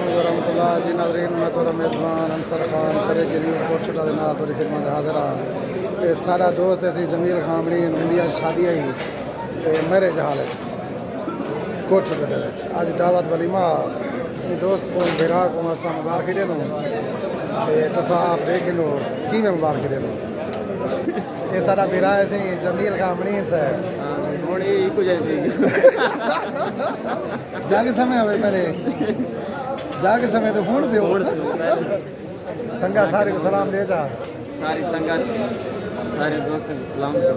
वरहमतुल्लाह जी नाज़रीन मैं तो मेज़बान अंसर खान सरे जरी कोटशटा के नाल थोड़ी खिदमत हाज़िर हाँ। सारा दोस्त असी जमील खामड़ी इंडिया शादी आई मैरिज हाल कोटशटे के अज दावत वलीमा दोस्त को बिरा को असां मुबारक दे दूँ तुसा आप देख लो कि मैं मुबारक दे दूँ ये सारा बिरा असी जमील खामड़ी से जाके समय आवे पहले जाके समय तो हुण दे संगा सारे को सलाम दे जा सारी संगत सारे दोस्तों को सलाम कर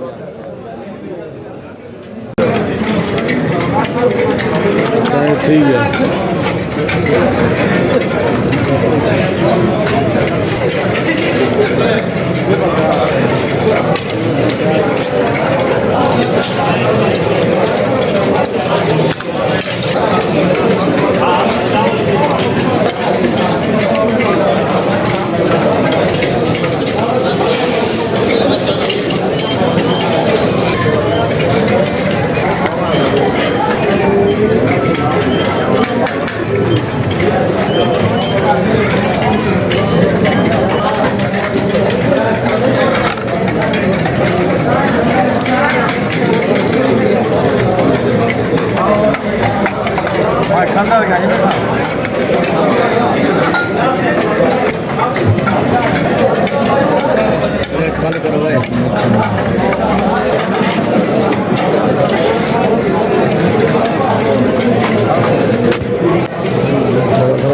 ठीक है ठंडा बंद करो भाई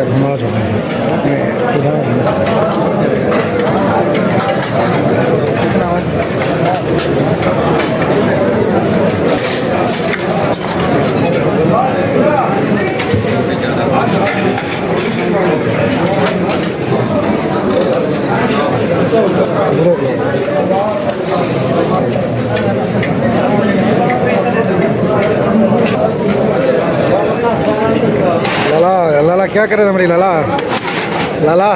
घुमा दो लाला लाला क्या करे हमारी लाला लाला